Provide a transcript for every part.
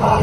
Halo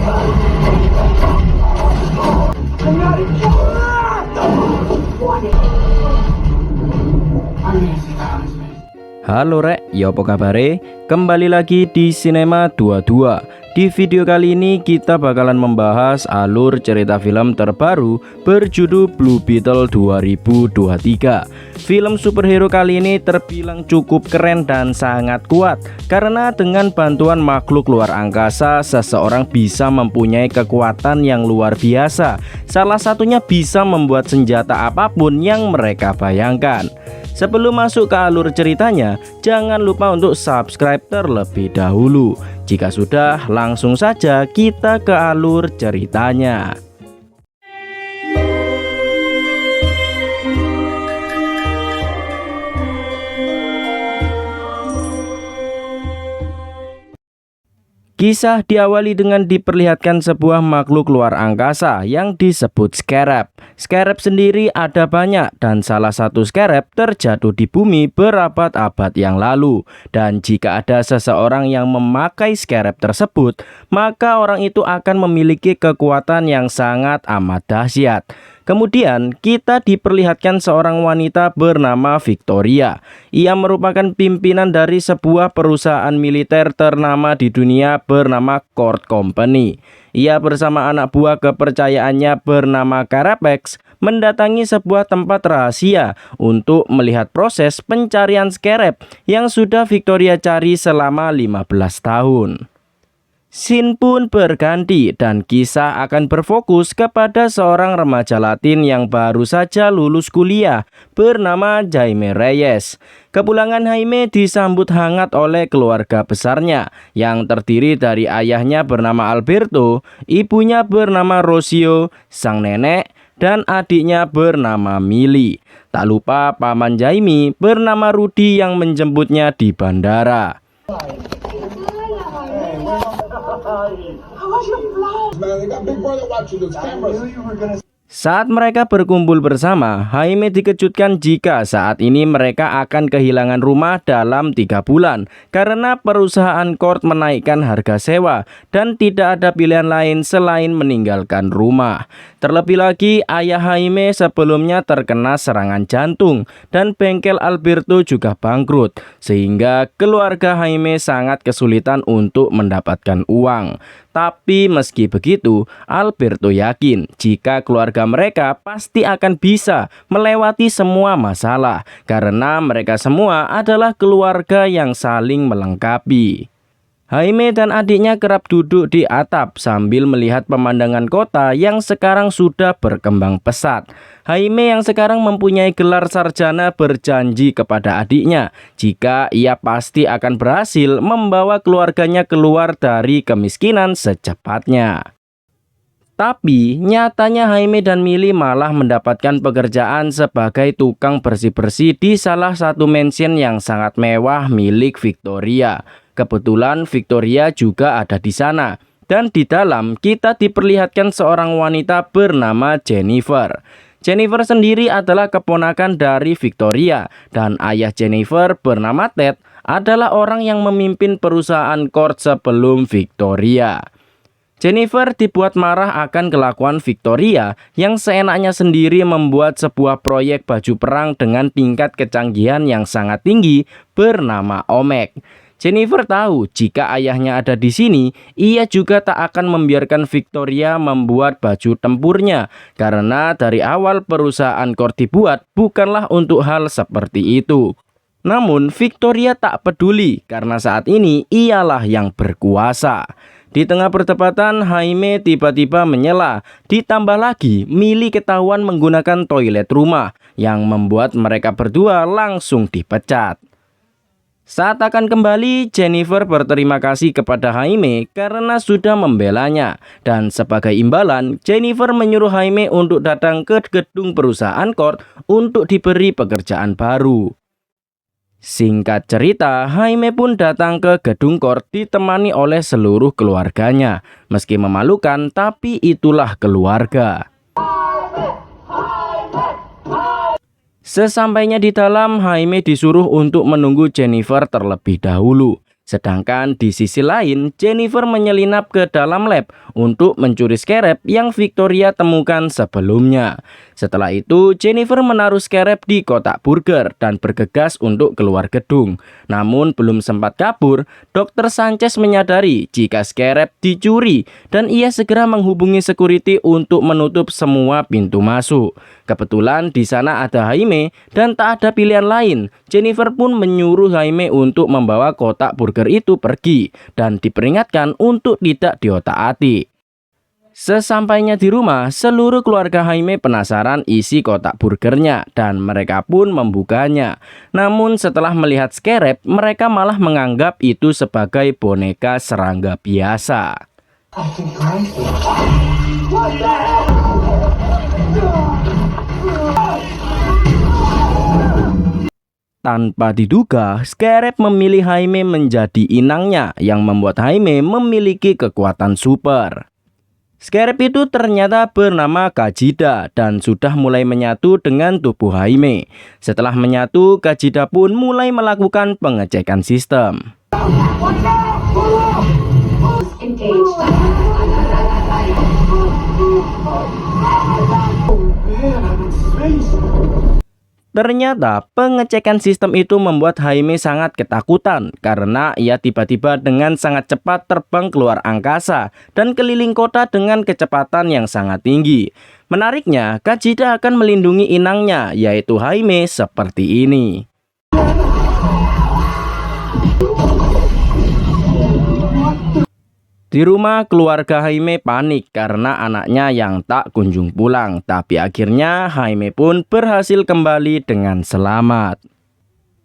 rek, ya apa kabare? Kembali lagi di Cinema 22. Di video kali ini kita bakalan membahas alur cerita film terbaru berjudul Blue Beetle 2023. Film superhero kali ini terbilang cukup keren dan sangat kuat karena dengan bantuan makhluk luar angkasa seseorang bisa mempunyai kekuatan yang luar biasa. Salah satunya bisa membuat senjata apapun yang mereka bayangkan. Sebelum masuk ke alur ceritanya, jangan lupa untuk subscribe terlebih dahulu. Jika sudah, langsung saja kita ke alur ceritanya. Kisah diawali dengan diperlihatkan sebuah makhluk luar angkasa yang disebut Scarab. Scarab sendiri ada banyak dan salah satu Scarab terjatuh di bumi berabad-abad yang lalu. Dan jika ada seseorang yang memakai Scarab tersebut, maka orang itu akan memiliki kekuatan yang sangat amat dahsyat. Kemudian kita diperlihatkan seorang wanita bernama Victoria. Ia merupakan pimpinan dari sebuah perusahaan militer ternama di dunia bernama Court Company. Ia bersama anak buah kepercayaannya bernama Carapax mendatangi sebuah tempat rahasia untuk melihat proses pencarian Scarab yang sudah Victoria cari selama 15 tahun. Scene pun berganti dan kisah akan berfokus kepada seorang remaja Latin yang baru saja lulus kuliah bernama Jaime Reyes. Kepulangan Jaime disambut hangat oleh keluarga besarnya yang terdiri dari ayahnya bernama Alberto, ibunya bernama Rocio, sang nenek, dan adiknya bernama Milly. Tak lupa paman Jaime bernama Rudy yang menjemputnya di bandara. Saat mereka berkumpul bersama, Jaime dikejutkan jika saat ini mereka akan kehilangan rumah dalam 3 bulan karena perusahaan Court menaikkan harga sewa dan tidak ada pilihan lain selain meninggalkan rumah. Terlebih lagi, ayah Jaime sebelumnya terkena serangan jantung dan bengkel Alberto juga bangkrut, sehingga keluarga Jaime sangat kesulitan untuk mendapatkan uang. Tapi meski begitu, Alberto yakin jika keluarga mereka pasti akan bisa melewati semua masalah karena mereka semua adalah keluarga yang saling melengkapi. Jaime dan adiknya kerap duduk di atap sambil melihat pemandangan kota yang sekarang sudah berkembang pesat. Jaime yang sekarang mempunyai gelar sarjana berjanji kepada adiknya jika ia pasti akan berhasil membawa keluarganya keluar dari kemiskinan secepatnya. Tapi nyatanya Jaime dan Milly malah mendapatkan pekerjaan sebagai tukang bersih-bersih di salah satu mansion yang sangat mewah milik Victoria. Kebetulan Victoria juga ada di sana. Dan di dalam kita diperlihatkan seorang wanita bernama Jennifer. Jennifer sendiri adalah keponakan dari Victoria. Dan ayah Jennifer bernama Ted adalah orang yang memimpin perusahaan Court sebelum Victoria. Jennifer dibuat marah akan kelakuan Victoria yang seenaknya sendiri membuat sebuah proyek baju perang dengan tingkat kecanggihan yang sangat tinggi bernama Omek. Jennifer tahu jika ayahnya ada di sini, ia juga tak akan membiarkan Victoria membuat baju tempurnya karena dari awal perusahaan Court dibuat bukanlah untuk hal seperti itu. Namun Victoria tak peduli karena saat ini ialah yang berkuasa. Di tengah perdebatan, Jaime tiba-tiba menyela. Ditambah lagi, Milly ketahuan menggunakan toilet rumah yang membuat mereka berdua langsung dipecat. Saat akan kembali, Jennifer berterima kasih kepada Jaime karena sudah membelanya. Dan sebagai imbalan, Jennifer menyuruh Jaime untuk datang ke gedung perusahaan Court untuk diberi pekerjaan baru. Singkat cerita, Jaime pun datang ke gedung Court ditemani oleh seluruh keluarganya. Meski memalukan, tapi itulah keluarga. Sesampainya di dalam, Jaime disuruh untuk menunggu Jennifer terlebih dahulu. Sedangkan di sisi lain, Jennifer menyelinap ke dalam lab untuk mencuri scarab yang Victoria temukan sebelumnya. Setelah itu, Jennifer menaruh scarab di kotak burger dan bergegas untuk keluar gedung. Namun belum sempat kabur, Dr. Sanchez menyadari jika scarab dicuri dan ia segera menghubungi security untuk menutup semua pintu masuk. Kebetulan di sana ada Jaime dan tak ada pilihan lain. Jennifer pun menyuruh Jaime untuk membawa kotak burger itu pergi dan diperingatkan untuk tidak diotak-atik. Sesampainya di rumah, seluruh keluarga Jaime penasaran isi kotak burgernya dan mereka pun membukanya. Namun setelah melihat scarab, mereka malah menganggap itu sebagai boneka serangga biasa. Tanpa diduga, scarab memilih Jaime menjadi inangnya yang membuat Jaime memiliki kekuatan super. Scarab itu ternyata bernama Kajida dan sudah mulai menyatu dengan tubuh Jaime. Setelah menyatu, Kajida pun mulai melakukan pengecekan sistem. Ternyata pengecekan sistem itu membuat Jaime sangat ketakutan karena ia tiba-tiba dengan sangat cepat terbang keluar angkasa dan keliling kota dengan kecepatan yang sangat tinggi. Menariknya, Kajida akan melindungi inangnya yaitu Jaime seperti ini. Di rumah, keluarga Jaime panik karena anaknya yang tak kunjung pulang. Tapi akhirnya Jaime pun berhasil kembali dengan selamat.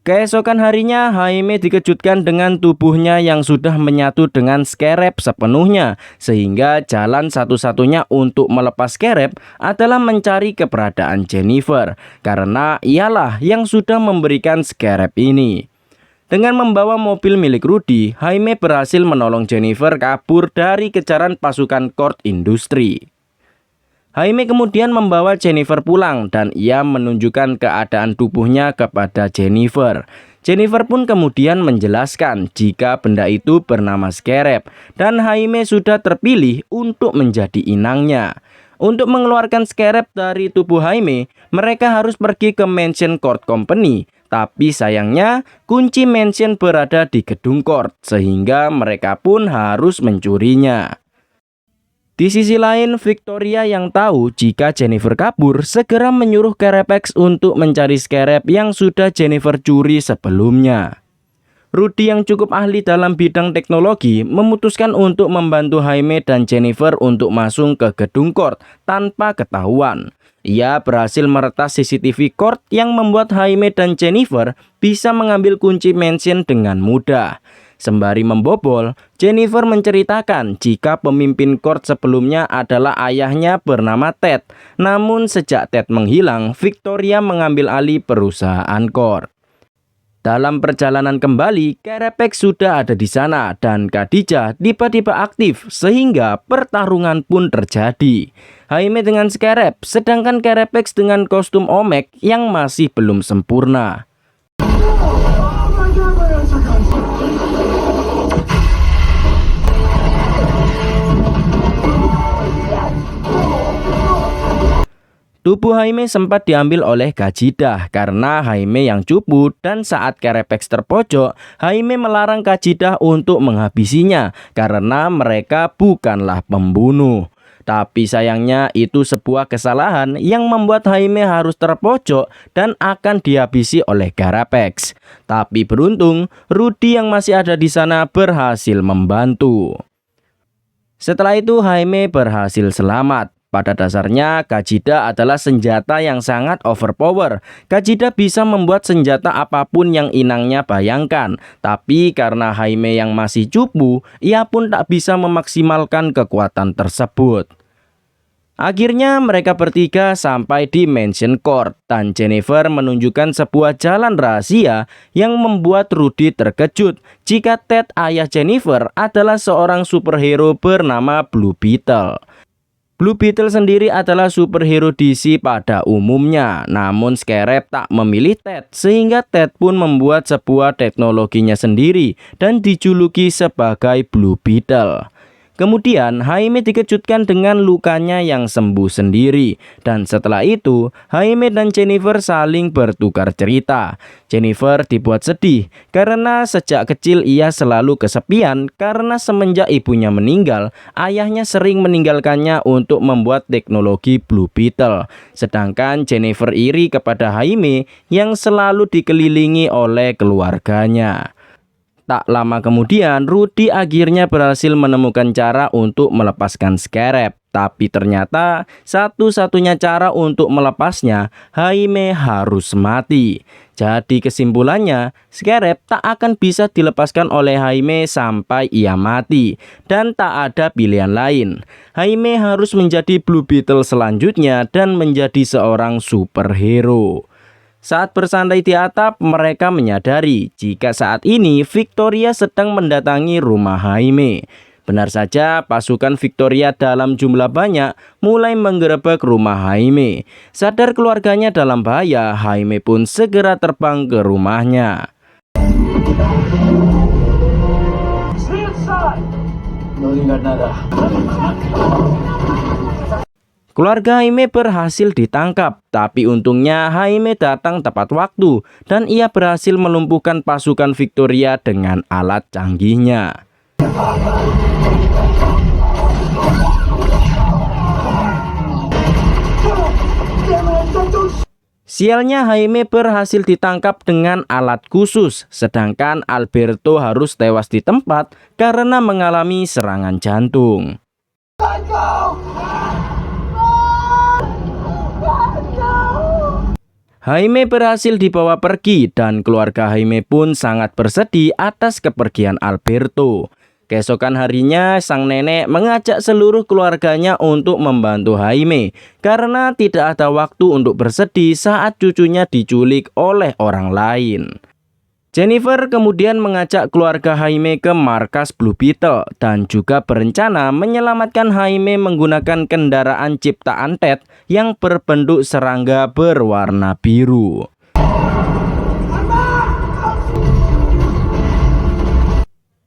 Keesokan harinya, Jaime dikejutkan dengan tubuhnya yang sudah menyatu dengan scarab sepenuhnya. Sehingga jalan satu-satunya untuk melepas scarab adalah mencari keberadaan Jennifer. Karena ialah yang sudah memberikan scarab ini. Dengan membawa mobil milik Rudy, Jaime berhasil menolong Jennifer kabur dari kejaran pasukan Court Industri. Jaime kemudian membawa Jennifer pulang dan ia menunjukkan keadaan tubuhnya kepada Jennifer. Jennifer pun kemudian menjelaskan jika benda itu bernama scarab dan Jaime sudah terpilih untuk menjadi inangnya. Untuk mengeluarkan scarab dari tubuh Jaime, mereka harus pergi ke mansion Court Company. Tapi sayangnya kunci mansion berada di gedung Court sehingga mereka pun harus mencurinya. Di sisi lain, Victoria yang tahu jika Jennifer kabur segera menyuruh Carapax untuk mencari scarab yang sudah Jennifer curi sebelumnya. Rudy yang cukup ahli dalam bidang teknologi memutuskan untuk membantu Jaime dan Jennifer untuk masuk ke gedung Court tanpa ketahuan. Ia berhasil meretas CCTV Court yang membuat Jaime dan Jennifer bisa mengambil kunci mansion dengan mudah. Sembari membobol, Jennifer menceritakan jika pemimpin Court sebelumnya adalah ayahnya bernama Ted. Namun sejak Ted menghilang, Victoria mengambil alih perusahaan Court. Dalam perjalanan kembali, Carapax sudah ada di sana dan Khadijah tiba-tiba aktif sehingga pertarungan pun terjadi. Jaime dengan scarab, sedangkan Carapax dengan kostum Omek yang masih belum sempurna. Tubuh Jaime sempat diambil oleh Kajida karena Jaime yang cupu dan saat Carapax terpojok, Jaime melarang Kajida untuk menghabisinya karena mereka bukanlah pembunuh. Tapi sayangnya itu sebuah kesalahan yang membuat Jaime harus terpojok dan akan dihabisi oleh Carapax. Tapi beruntung, Rudy yang masih ada di sana berhasil membantu. Setelah itu Jaime berhasil selamat. Pada dasarnya, Kajida adalah senjata yang sangat overpower. Kajida bisa membuat senjata apapun yang inangnya bayangkan. Tapi karena Jaime yang masih cupu, ia pun tak bisa memaksimalkan kekuatan tersebut. Akhirnya mereka bertiga sampai di Mansion Court dan Jennifer menunjukkan sebuah jalan rahasia yang membuat Rudy terkejut jika Ted ayah Jennifer adalah seorang superhero bernama Blue Beetle. Blue Beetle sendiri adalah superhero DC pada umumnya, namun Scarab tak memilih Ted, sehingga Ted pun membuat sebuah teknologinya sendiri dan dijuluki sebagai Blue Beetle. Kemudian Jaime dikejutkan dengan lukanya yang sembuh sendiri, dan setelah itu Jaime dan Jennifer saling bertukar cerita. Jennifer dibuat sedih karena sejak kecil ia selalu kesepian karena semenjak ibunya meninggal, ayahnya sering meninggalkannya untuk membuat teknologi Blue Beetle. Sedangkan Jennifer iri kepada Jaime yang selalu dikelilingi oleh keluarganya. Tak lama kemudian, Rudy akhirnya berhasil menemukan cara untuk melepaskan Scarab. Tapi ternyata satu-satunya cara untuk melepasnya, Jaime harus mati. Jadi kesimpulannya, Scarab tak akan bisa dilepaskan oleh Jaime sampai ia mati. Dan tak ada pilihan lain. Jaime harus menjadi Blue Beetle selanjutnya dan menjadi seorang superhero. Saat bersantai di atap, mereka menyadari jika saat ini Victoria sedang mendatangi rumah Jaime. Benar saja, pasukan Victoria dalam jumlah banyak mulai menggerebek rumah Jaime. Sadar keluarganya dalam bahaya, Jaime pun segera terbang ke rumahnya. Keluarga Jaime berhasil ditangkap, tapi untungnya Jaime datang tepat waktu dan ia berhasil melumpuhkan pasukan Victoria dengan alat canggihnya. Sialnya Jaime berhasil ditangkap dengan alat khusus, sedangkan Alberto harus tewas di tempat karena mengalami serangan jantung. Jaime berhasil dibawa pergi dan keluarga Jaime pun sangat bersedih atas kepergian Alberto. Keesokan harinya, sang nenek mengajak seluruh keluarganya untuk membantu Jaime karena tidak ada waktu untuk bersedih saat cucunya diculik oleh orang lain. Jennifer kemudian mengajak keluarga Jaime ke markas Blue Beetle dan juga berencana menyelamatkan Jaime menggunakan kendaraan ciptaan Ted yang berbentuk serangga berwarna biru.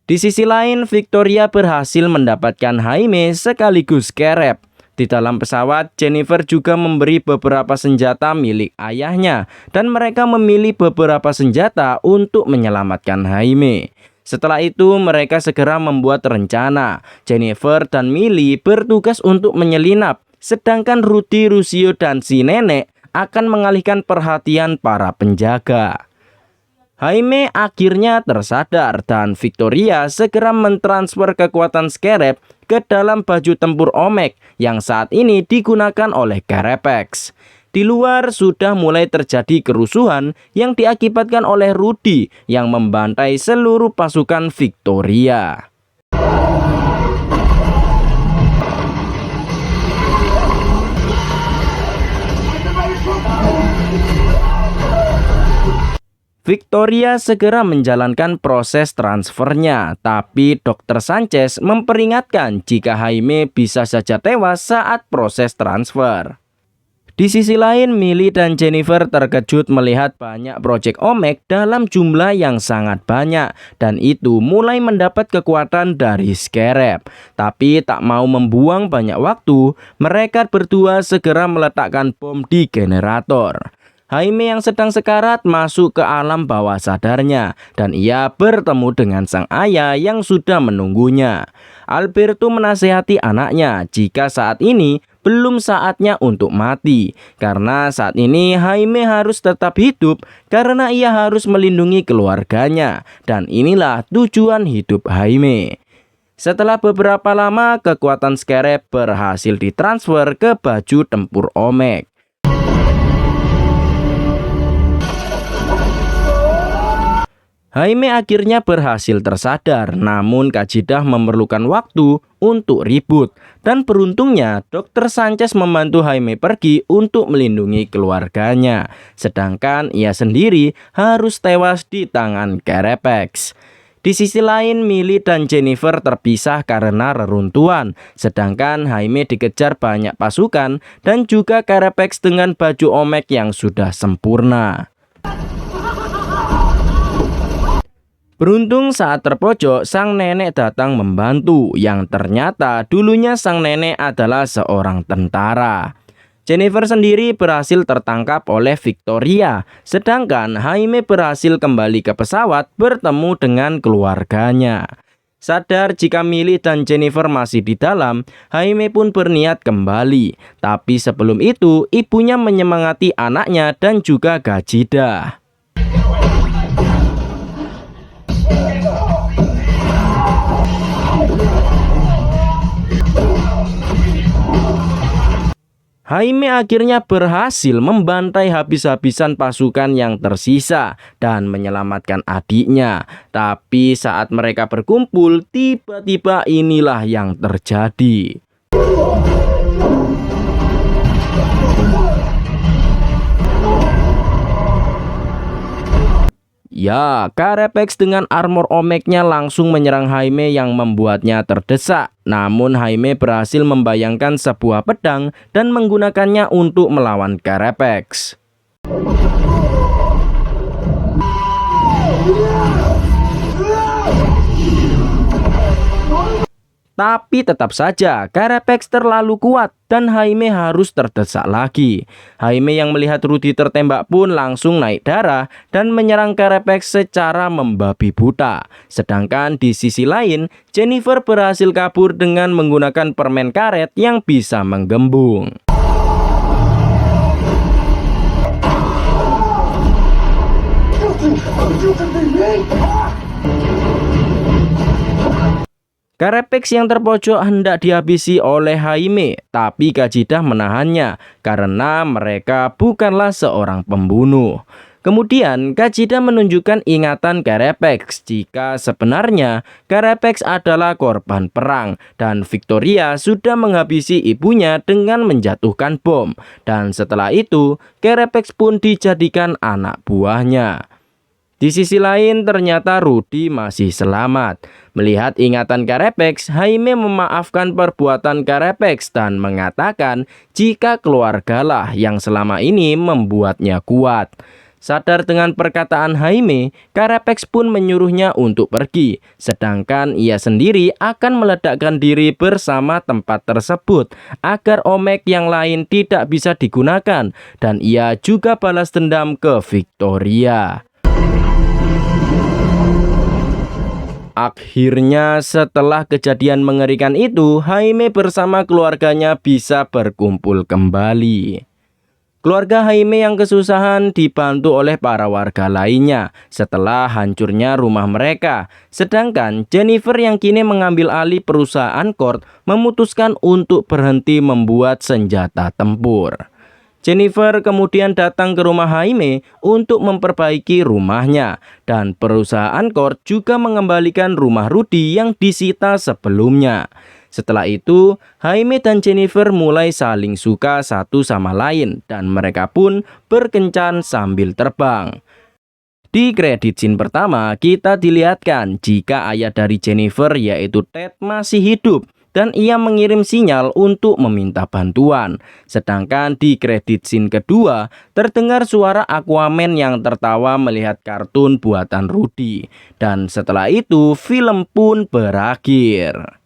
Di sisi lain, Victoria berhasil mendapatkan Jaime sekaligus Scarab. Di dalam pesawat, Jennifer juga memberi beberapa senjata milik ayahnya dan mereka memilih beberapa senjata untuk menyelamatkan Jaime. Setelah itu, mereka segera membuat rencana. Jennifer dan Millie bertugas untuk menyelinap, sedangkan Rudy, Lucio, dan si nenek akan mengalihkan perhatian para penjaga. Jaime akhirnya tersadar dan Victoria segera mentransfer kekuatan Scarab ke dalam baju tempur Omek yang saat ini digunakan oleh Carapax. Di luar sudah mulai terjadi kerusuhan yang diakibatkan oleh Rudy yang membantai seluruh pasukan Victoria. Victoria segera menjalankan proses transfernya, tapi Dr. Sanchez memperingatkan jika Jaime bisa saja tewas saat proses transfer. Di sisi lain, Millie dan Jennifer terkejut melihat banyak proyek Omek dalam jumlah yang sangat banyak, dan itu mulai mendapat kekuatan dari Scarab. Tapi tak mau membuang banyak waktu, mereka berdua segera meletakkan bom di generator. Jaime yang sedang sekarat masuk ke alam bawah sadarnya dan ia bertemu dengan sang ayah yang sudah menunggunya. Alberto menasihati anaknya jika saat ini belum saatnya untuk mati, karena saat ini Jaime harus tetap hidup karena ia harus melindungi keluarganya, dan inilah tujuan hidup Jaime. Setelah beberapa lama, kekuatan Scarab berhasil ditransfer ke baju tempur Omek. Jaime akhirnya berhasil tersadar, namun Kajidah memerlukan waktu untuk ribut. Dan beruntungnya, Dr. Sanchez membantu Jaime pergi untuk melindungi keluarganya. Sedangkan ia sendiri harus tewas di tangan Carapax. Di sisi lain, Millie dan Jennifer terpisah karena reruntuhan, sedangkan Jaime dikejar banyak pasukan dan juga Carapax dengan baju Omek yang sudah sempurna. Beruntung saat terpojok, sang nenek datang membantu, yang ternyata dulunya sang nenek adalah seorang tentara. Jennifer sendiri berhasil tertangkap oleh Victoria, sedangkan Jaime berhasil kembali ke pesawat bertemu dengan keluarganya. Sadar jika Millie dan Jennifer masih di dalam, Jaime pun berniat kembali. Tapi sebelum itu, ibunya menyemangati anaknya dan juga Gajida. Jaime akhirnya berhasil membantai habis-habisan pasukan yang tersisa dan menyelamatkan adiknya. Tapi saat mereka berkumpul, tiba-tiba inilah yang terjadi. Ya, Carapax dengan armor Omeknya langsung menyerang Jaime yang membuatnya terdesak. Namun Jaime berhasil membayangkan sebuah pedang dan menggunakannya untuk melawan Carapax. Tapi tetap saja Carapax terlalu kuat dan Jaime harus terdesak lagi. Jaime yang melihat Rudy tertembak pun langsung naik darah dan menyerang Carapax secara membabi buta. Sedangkan di sisi lain, Jennifer berhasil kabur dengan menggunakan permen karet yang bisa menggembung. Carapax yang terpojok hendak dihabisi oleh Jaime, tapi Gajida menahannya karena mereka bukanlah seorang pembunuh. Kemudian Gajida menunjukkan ingatan Carapax jika sebenarnya Carapax adalah korban perang dan Victoria sudah menghabisi ibunya dengan menjatuhkan bom. Dan setelah itu Carapax pun dijadikan anak buahnya. Di sisi lain, ternyata Rudy masih selamat. Melihat ingatan Carapax, Jaime memaafkan perbuatan Carapax dan mengatakan jika keluargalah yang selama ini membuatnya kuat. Sadar dengan perkataan Jaime, Carapax pun menyuruhnya untuk pergi, sedangkan ia sendiri akan meledakkan diri bersama tempat tersebut agar Omek yang lain tidak bisa digunakan, dan ia juga balas dendam ke Victoria. Akhirnya setelah kejadian mengerikan itu, Jaime bersama keluarganya bisa berkumpul kembali. Keluarga Jaime yang kesusahan dibantu oleh para warga lainnya setelah hancurnya rumah mereka. Sedangkan Jennifer yang kini mengambil alih perusahaan Court memutuskan untuk berhenti membuat senjata tempur. Jennifer kemudian datang ke rumah Jaime untuk memperbaiki rumahnya, dan perusahaan Court juga mengembalikan rumah Rudy yang disita sebelumnya. Setelah itu, Jaime dan Jennifer mulai saling suka satu sama lain dan mereka pun berkencan sambil terbang. Di kredit scene pertama, kita dilihatkan jika ayah dari Jennifer yaitu Ted masih hidup dan ia mengirim sinyal untuk meminta bantuan. Sedangkan di kredit scene kedua, terdengar suara Aquaman yang tertawa melihat kartun buatan Rudy. Dan setelah itu, film pun berakhir.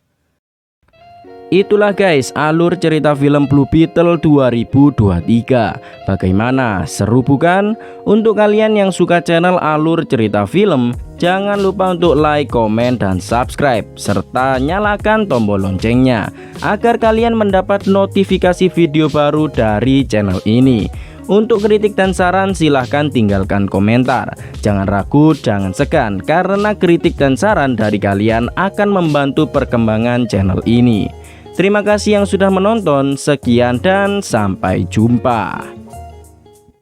Itulah guys alur cerita film Blue Beetle 2023. Bagaimana, seru bukan? Untuk kalian yang suka channel alur cerita film, jangan lupa untuk like, komen, dan subscribe serta nyalakan tombol loncengnya agar kalian mendapat notifikasi video baru dari channel ini. Untuk kritik dan saran silahkan tinggalkan komentar. Jangan ragu, jangan segan, karena kritik dan saran dari kalian akan membantu perkembangan channel ini. Terima kasih yang sudah menonton, sekian dan sampai jumpa.